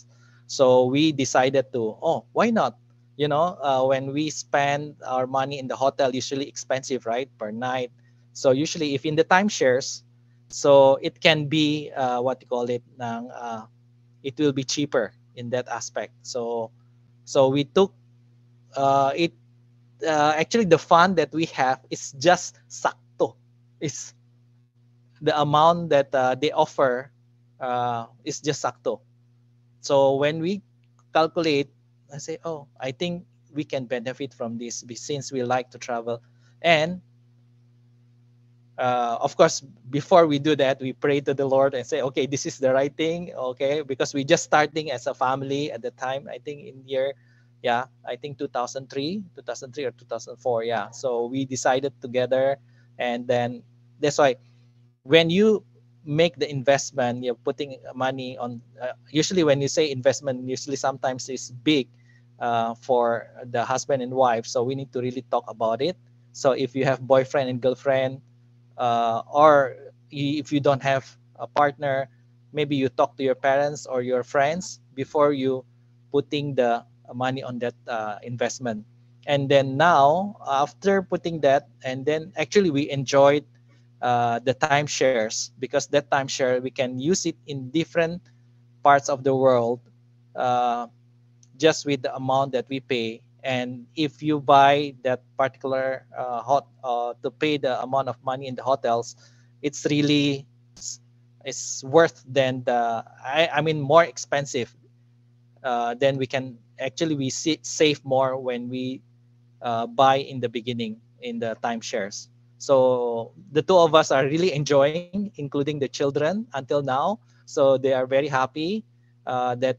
so we decided to, oh, why not, when we spend our money in the hotel, usually expensive, right, per night. So usually if in the timeshares, so it can be what you call it, it will be cheaper in that aspect. So we took it, actually the fund that we have is just sakto, is the amount that they offer, is just sakto. So when we calculate, I say, oh, I think we can benefit from this since we like to travel. And Of course, before we do that, we pray to the Lord and say, okay, this is the right thing. Okay, because we just starting as a family at the time. I think in year, yeah, I think 2003 or 2004. Yeah, so we decided together, and then that's why when you make the investment, you're putting money on. Usually, when you say investment, usually sometimes it's big for the husband and wife. So we need to really talk about it. So if you have boyfriend and girlfriend, or if you don't have a partner, maybe you talk to your parents or your friends before you putting the money on that investment. And then now, after putting that, and then actually we enjoyed the timeshares, because that timeshare we can use it in different parts of the world, uh, just with the amount that we pay. And if you buy that particular to pay the amount of money in the hotels, it's really it's worth than the I mean more expensive. Then we can actually save more when we buy in the beginning in the timeshares. So the two of us are really enjoying, including the children until now. So they are very happy that.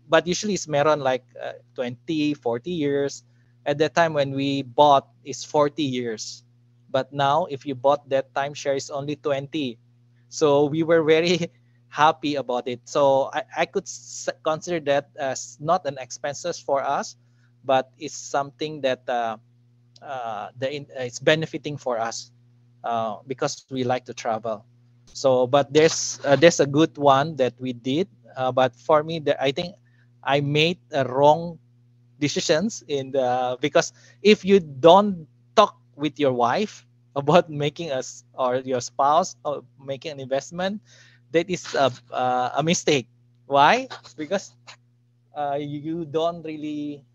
But usually it's meron like 20, 40 years. At that time when we bought, is 40 years. But now, if you bought that timeshare, it's only 20. So we were very happy about it. So I could consider that as not an expenses for us, but it's something that it's benefiting for us because we like to travel. So, but there's a good one that we did. But for me, I think I made wrong decisions in the because if you don't talk with your wife about making us or your spouse or making an investment, that is a mistake. Why? Because you don't really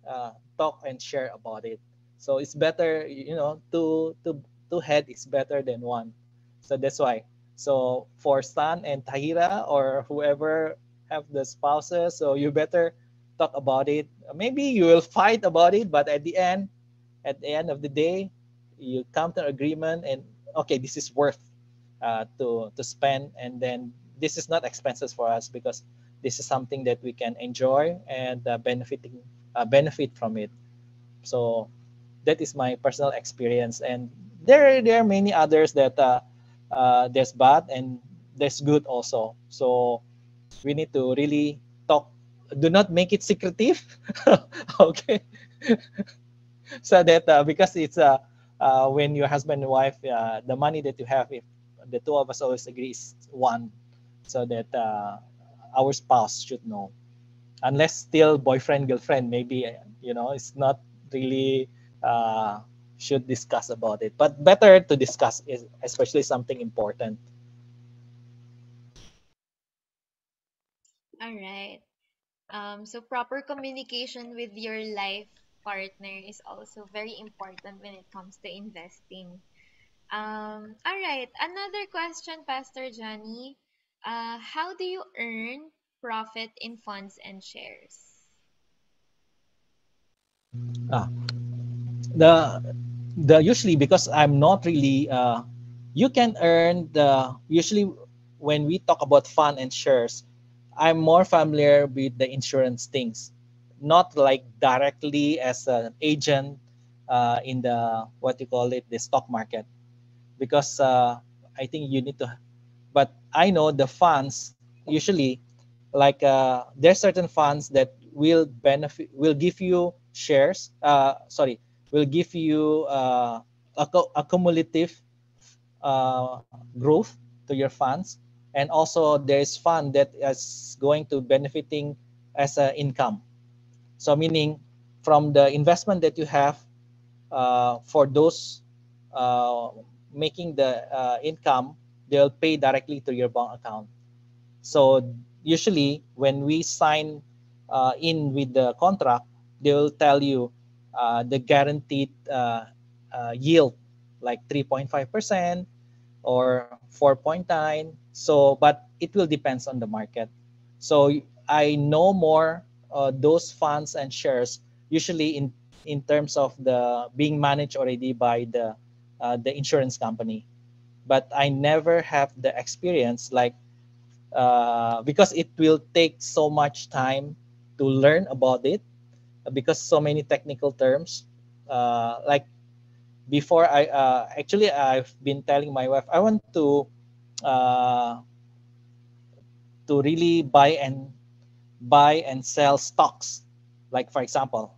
talk and share about it. So it's better, two head is better than one. So that's why. So for Stan and Tahira or whoever have the spouses, so you better talk about it. Maybe you will fight about it, but at the end of the day, you come to an agreement and okay, this is worth to spend, and then this is not expenses for us because this is something that we can enjoy and benefit from it. So that is my personal experience, and there are many others that there's bad and there's good also. So we need to really talk. Do not make it secretive, okay? So that because it's when your husband and wife, the money that you have, if the two of us always agree is one, so that our spouse should know. Unless still boyfriend girlfriend, maybe it's not really should discuss about it. But better to discuss, is especially something important. All right. So proper communication with your life partner is also very important when it comes to investing. All right. Another question, Pastor Johnny. How do you earn profit in funds and shares? Ah, the usually, because I'm not really you can earn the usually when we talk about fund and shares, I'm more familiar with the insurance things, not like directly as an agent in the what you call it, the stock market, because I think you need to. But I know the funds usually, like there's certain funds that will give you shares. Sorry, will give you a cumulative growth to your funds, and also there's fund that is going to benefiting as an income. So meaning from the investment that you have, for those uh, making the income, they'll pay directly to your bank account. So usually when we sign in with the contract, they will tell you the guaranteed yield, like 3.5% or 4.9. So, but it will depends on the market. So I know more those funds and shares usually in terms of the being managed already by the insurance company. But I never have the experience like because it will take so much time to learn about it because so many technical terms. Like before, I actually I've been telling my wife I want uh, to really buy and sell stocks, like for example,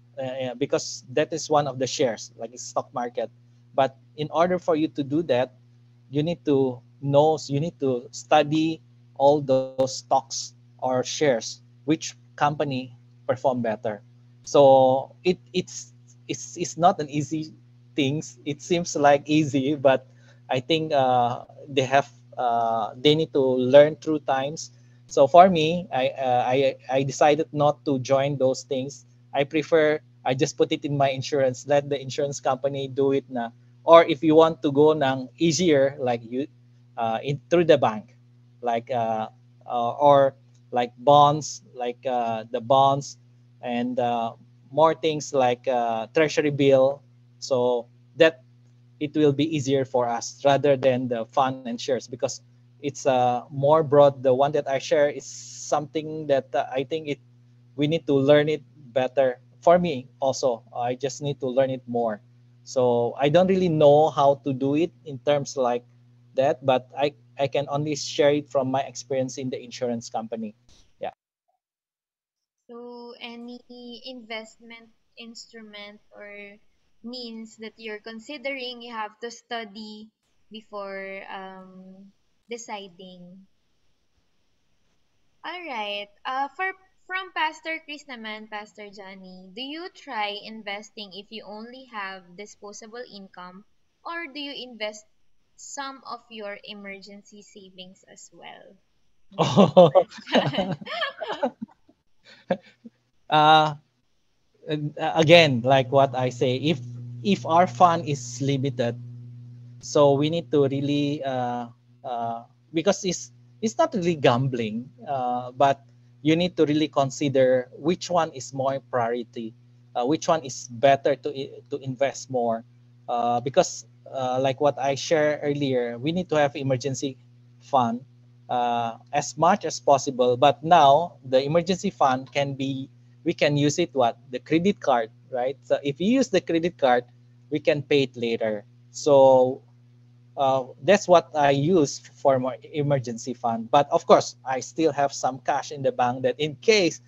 because that is one of the shares, like stock market. But in order for you to do that, you need to know, you need to study all those stocks or shares, which company perform better. So it's not an easy things. It seems like easy, but I think they need to learn through times. So for me, I decided not to join those things. I prefer I just put it in my insurance. Let the insurance company do it na. Or if you want to go ng easier, like you through the bank, like or like bonds, like the bonds, and more things like treasury bill. So that it will be easier for us rather than the fund and shares, because it's more broad. The one that I share is something that I think it we need to learn it better. For me also, I just need to learn it more. So I don't really know how to do it in terms like that, but I can only share it from my experience in the insurance company. Yeah. So, any investment instrument or means that you're considering, you have to study before deciding. All right. For from Pastor Chris naman, Pastor Johnny, do you try investing if you only have disposable income, or do you invest some of your emergency savings as well? This is the question. uh, Again, like what I say, if our fund is limited, so we need to really because it's not really gambling, but you need to really consider which one is more priority, which one is better to invest more, because like what I shared earlier, we need to have emergency fund as much as possible. But now the emergency fund can be, we can use it what, the credit card, right? So if you use the credit card, we can pay it later. So that's what I use for my emergency fund. But of course, I still have some cash in the bank that in case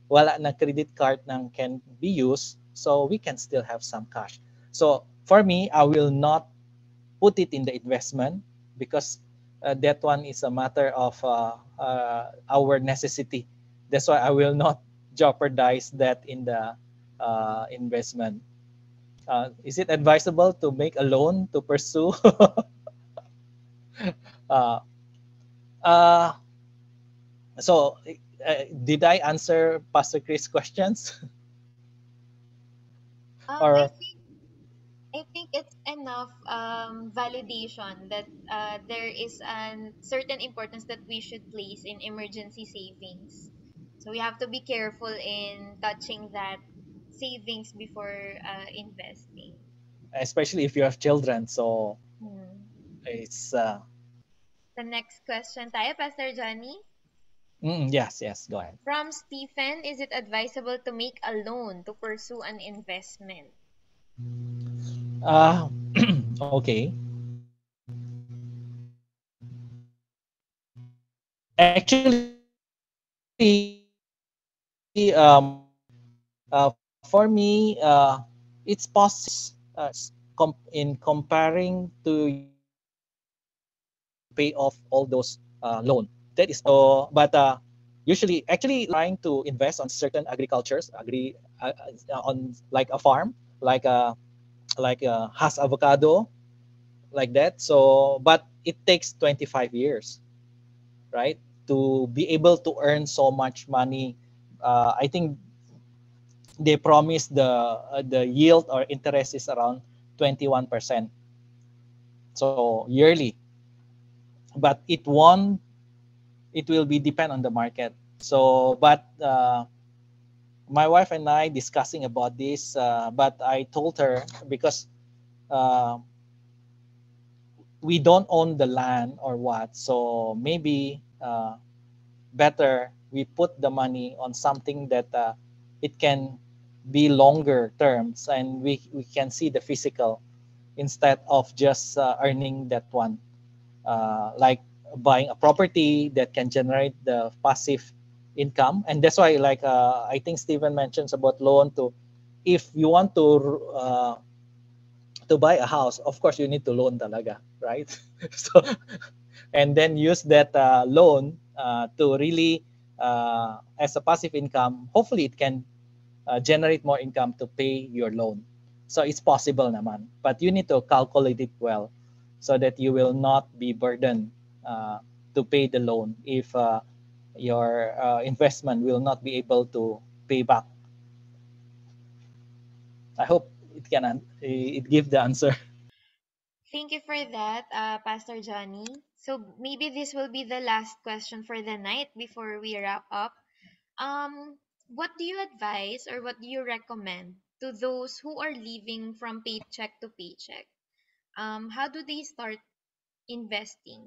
wala na credit card nang can be used, so we can still have some cash. So for me, I will not put it in the investment because that one is a matter of our necessity. That's why I will not jeopardize that in the investment. Is it advisable to make a loan to pursue? uh, uh, so, did I answer Pastor Chris' questions? Um, I Or think I think it's enough validation that there is a certain importance that we should place in emergency savings. So we have to be careful in touching that savings before investing. especially if you have children, so Hmm. it's The next question tayo, Pastor Johnny. yes, yes, go ahead. From Stephen, is it advisable to make a loan to pursue an investment? Uh, okay. Actually, for me, it's possible in comparing to your salary to pay off all those loan. That is but usually, actually, trying to invest on certain agricultures, on like a farm, like has avocado, like that. So, but it takes 25 years, right, to be able to earn so much money. I think they promise the yield or interest is around 21%. So yearly, but it will be depend on the market. So, but my wife and I discussing about this, but I told her because uh, we don't own the land or what. So maybe better we put the money on something that it can be longer terms, and we can see the physical instead of just earning that one, like buying a property that can generate the passive income. And that's why, like, I think Steven mentions about loan to, if you want to buy a house, of course you need to loan talaga, right? So, and then use that loan to really as a passive income. Hopefully it can generate more income to pay your loan. So it's possible naman, but you need to calculate it well so that you will not be burdened uh, to pay the loan if your investment will not be able to pay back. I hope it give the answer. Thank you for that, Pastor Johnny. So maybe this will be the last question for the night before we wrap up. What do you advise or what do you recommend to those who are living from paycheck to paycheck? How do they start investing?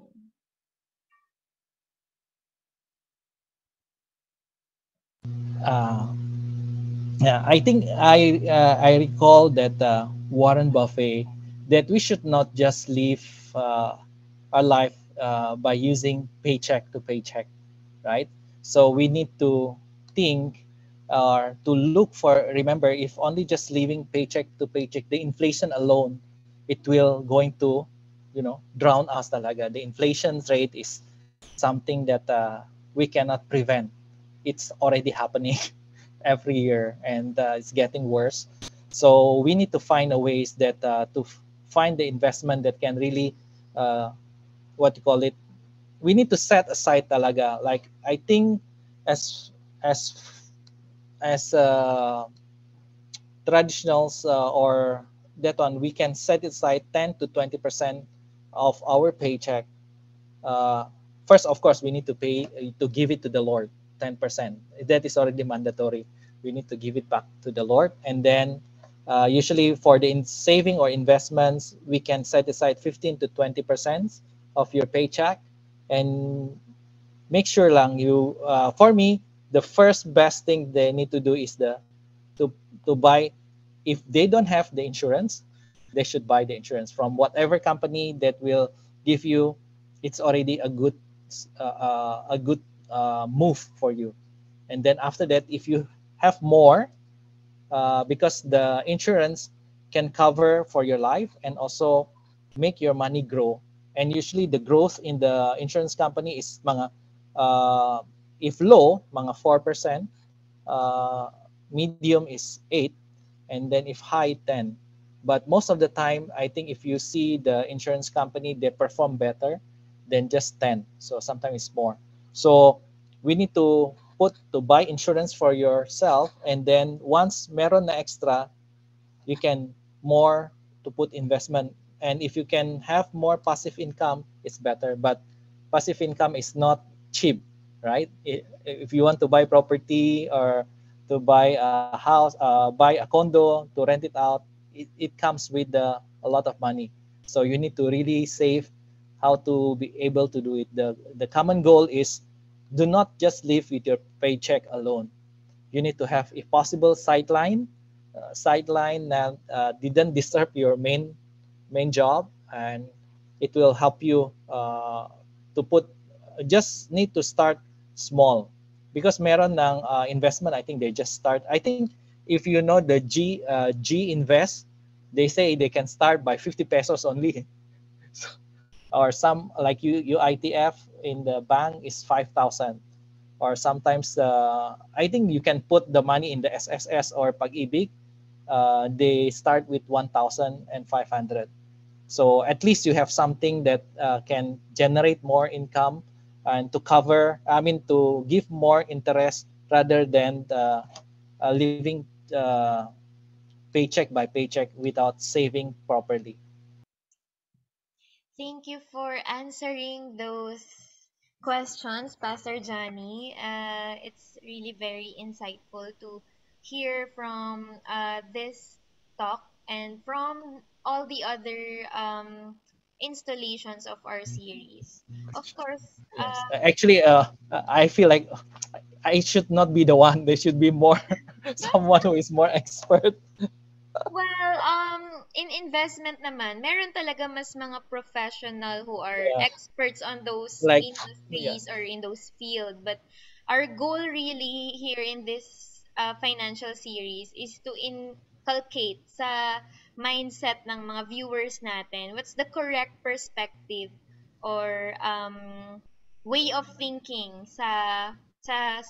Uh, Yeah, I think I recall that Warren Buffett, that we should not just live our life by using paycheck to paycheck, right? So we need to think or to look for. Remember, if only just living paycheck to paycheck, the inflation alone, it will going to, drown us talaga. The inflation rate is something that we cannot prevent. It's already happening every year, and it's getting worse. So we need to find a ways that find the investment that can really uh, what you call it. We need to set aside talaga. Like, I think as as as traditionals, or that one, we can set aside 10 to 20% of our paycheck. uh, First, of course, we need to pay to give it to the Lord. 10%, that is already mandatory. We need to give it back to the Lord. And then usually for the saving or investments, we can set aside 15 to 20% of your paycheck. And make sure lang you, for me, the first best thing they need to do is to to buy. If they don't have the insurance, they should buy the insurance from whatever company that will give you. It's already a good move for you. And then after that, if you have more, because the insurance can cover for your life and also make your money grow. And usually the growth in the insurance company is mga, uh, if low, mga 4%, uh, medium is 8, and then if high, 10. But most of the time, I think if you see the insurance company, they perform better than just 10. So sometimes it's more. So we need to buy insurance for yourself, and then once meron na extra, you can more to put investment. And if you can have more passive income, it's better. But passive income is not cheap, right? If you want to buy property or to buy a house, buy a condo to rent it out, it comes with a lot of money. So you need to really save how to be able to do it. The common goal is, do not just live with your paycheck alone. You need to have, if possible, sideline that didn't disturb your main job, and it will help you to put. Just need to start small, because meron ng investment. I think they just start. I think if you know the G Invest, they say they can start by 50 pesos only. Or some like UITF in the bank is 5,000. Or sometimes I think you can put the money in the SSS or Pag-ibig. They start with 1,500. So at least you have something that can generate more income, and to cover, I mean, to give more interest rather than living uh, paycheck by paycheck without saving properly. Thank you for answering those questions, Pastor Johnny. It's really very insightful to hear from this talk and from all the other installations of our series. Of course, Yes. Actually, I feel like I should not be the one. There should be more someone who is more expert. well, in investment naman, meron talaga mas mga professional who are Yeah. experts on those Like, yeah. industries or in those field. But our goal really here in this financial series is to inculcate sa mindset ng mga viewers natin what's the correct perspective or way of thinking sa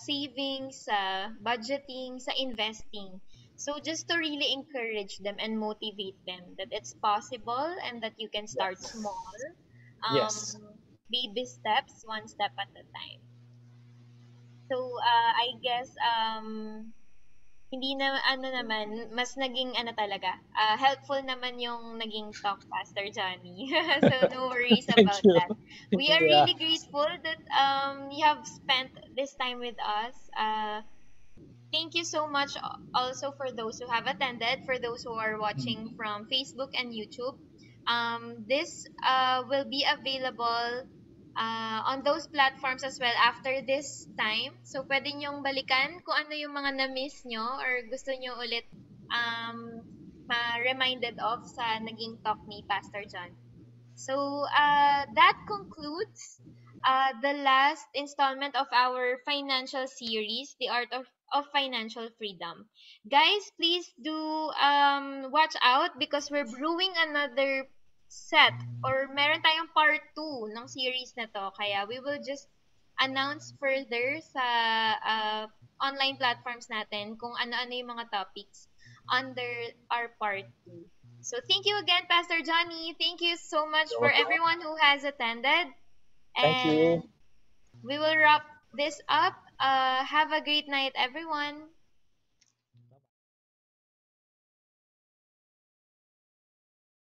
saving, sa budgeting, sa investing. So just to really encourage them and motivate them that it's possible and that you can start small, Yes. baby steps, one step at a time. So I guess hindi na ano naman mas naging ano talaga helpful naman yung naging talk, Pastor Johnny. So no worries Thank about you. that. We are Yeah. really grateful that you have spent this time with us. Thank you so much also for those who have attended, for those who are watching from Facebook and YouTube. This will be available on those platforms as well after this time. So, pwede nyong balikan kung ano yung mga na-miss nyo or gusto nyo ulit ma-reminded of sa naging talk ni Pastor John. So, that concludes the last installment of our financial series, The Art of Financial Freedom. Guys, please do watch out because we're brewing another set or meron tayong part 2 ng series na to. Kaya we will just announce further sa online platforms natin kung ano-ano yung mga topics under our part 2. So thank you again, Pastor Johnny. Thank you so much for everyone who has attended. Thank you. And we will wrap this up. Have a great night, everyone.